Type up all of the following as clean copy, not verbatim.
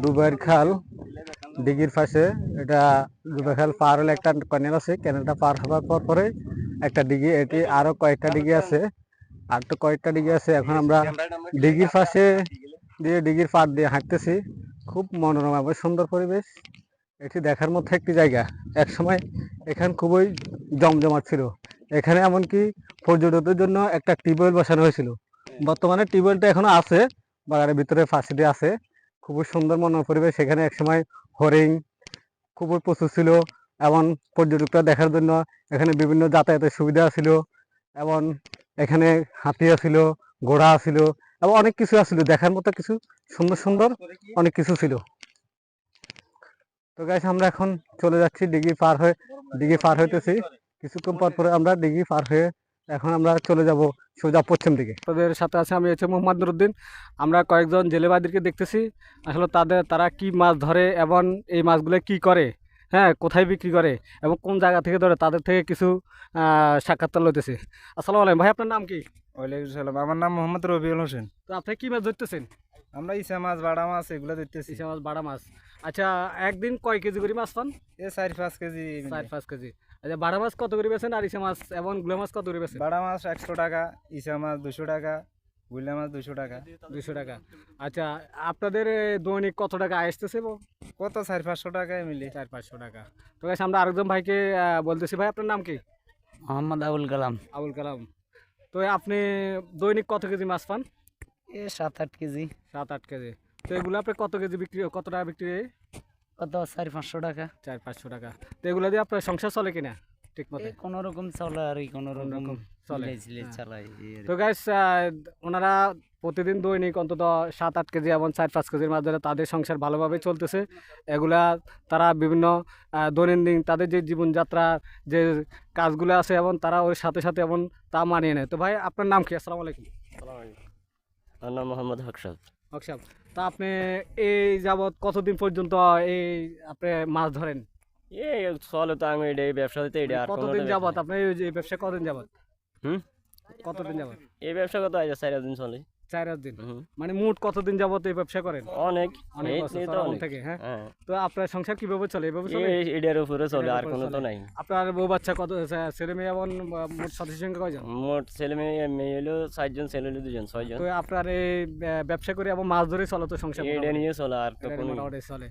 দুবাইয়ের খাল দিঘির পাশে, এটা দুবাই খাল পার হলে একটা ক্যানেল আছে, ক্যানেলটা পার হওয়ার পর পরে একটা দিঘি, এটি আরো কয়েকটা দিঘি আছে, আর তো কয়েকটা দিঘি আছে। এখন আমরা দিঘির পাশে দিয়ে দিঘির পাড় দিয়ে হাঁটতেছি। খুব মনোরম এবং সুন্দর পরিবেশ, এটি দেখার মতো একটি জায়গা। এক সময় এখান খুবই জমজমাট ছিল, এখানে এমনকি পর্যটকদের জন্য একটা টিউবওয়েল বসানো হয়েছিল। বর্তমানে টিউবওয়েলটা এখনো আছে, বাগানের ভিতরে ফাঁসিটি আছে। খুবই সুন্দর মনোরম পরিবেশ। সেখানে একসময় হরিণ খুবই প্রচুর ছিল, এবং পর্যটকরা দেখার জন্য এখানে বিভিন্ন যাতায়াতের সুবিধা ছিল, এবং এখানে হাতি ছিল, ঘোড়া ছিল, এবং অনেক কিছু আছিল দেখার মতো, কিছু সুন্দর সুন্দর অনেক কিছু ছিল। তো গাইস, আমরা এখন চলে যাচ্ছি দিঘি পার হইতেছি। কিছুক্ষণ পর পরে আমরা দিঘি পার হয়ে এখন আমরা চলে যাব সোজা পশ্চিম দিকে। তাদের সাথে আছে আমি হচ্ছে মোহাম্মদ নুরুদ্দিন। আমরা কয়েকজন জেলেবাদীকে দেখতেছি, আসলে তারা কি মাছ ধরে এবং এই মাছগুলো কি করে, হ্যাঁ, কোথায় বিক্রি করে এবং কোন জায়গা থেকে ধরে, তাদের থেকে কিছু সাক্ষাৎকার লইতেছি। আসসালামু আলাইকুম ভাই, আপনার নাম কি? ওয়ালাইকুম সালাম, আমার নাম মোহাম্মদ রবিউল হোসেন। তো আপনি কি মাছ ধরতেছেন? আমরা ইসা মাছ, বাড়া মাছ এগুলো ধরতেছি। ইসা মাছ, বাড়া মাছ। আচ্ছা, একদিন কয় কেজি করে মাছ পান? 4-5 কেজি। 4-5 কেজি। আচ্ছা, বাড়া মাছ কত করে বেছেন আর ইসা মাছ এবং গুলা মাছ কত করে বেছেন? বাড়া মাছ 100 টাকা, ইসা মাছ 200 টাকা, গুলা মাছ 200 টাকা। 200 টাকা। আচ্ছা, আপনাদের দৈনিক কত টাকা আসতেছে? কত 400-500 টাকায় মিলে। 400-500 টাকা। তো গাইস, আমরা আরেকজন ভাইকে বলতেছি। ভাই, আপনার নাম কি? মোহাম্মদ আবুল কালাম। আবুল কালাম। তো আপনি দৈনিক কত কেজি মাছ পান? 7-8 কেজি। 7-8 কেজি। তো এগুলো আপনি কত কেজি বিক্রি, কত টাকা বিক্রি হয়? কত 400-500 টাকা। 400-500 টাকা। তো এগুলো দিয়ে আপনার সংসার চলে কিনা ঠিক মতো? কোনো রকম চলে আর কোনো রকম চলে চালাই। তো গাইস, ওনারা প্রতিদিন দৈনিক অন্তত 7-8 কেজি এবং 4-5 কেজির মাধ্যমে তাদের সংসার ভালোভাবে চলতেছে। এগুলা তারা বিভিন্ন দৈনন্দিন তাদের যে জীবনযাত্রা, যে কাজগুলো আছে এবং তারা ওর সাথে সাথে এবং তা মানিয়ে নেয়। তো ভাই, আপনার নাম কি? আসসালামু আলাইকুম। আমার নাম মোহাম্মদ হকসাব। হকসাব। তা আপনি এই যাবৎ কতদিন পর্যন্ত এই আপনি মাছ ধরেন? এই চলে তো, আমি এই ব্যবসা দিতে কতদিন যাবৎ আপনি এই ব্যবসা কতদিন যাবত? কতদিন যাবত এই ব্যবসা কত 4 দিন চলে। 4 দিন। মানে মোট কতদিন যাবত এই ব্যবসা করেন? অনেক থেকে। হ্যাঁ, তো আপনার সংসার কিভাবে চলে? এইভাবে চলে, এটার উপরে চলে, আর কোনো তো নাই। আপনার বউ বাচ্চা কত, ছেলে মেয়ে এবং মোট সদস্য সংখ্যা কয়জন? মোট ছেলে মেয়ে হলো 4 জন, ছেলে হলো 2 জন, 6 জন। তো আপনার এই ব্যবসা করে এবং মাছ ধরে চলে তো সংসার? এটা নিয়ে চলে, আর তো কোনো মোটামুটি চলে।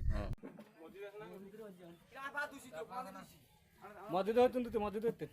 মধ্যে হইতেন তো মধ্যে হইতেন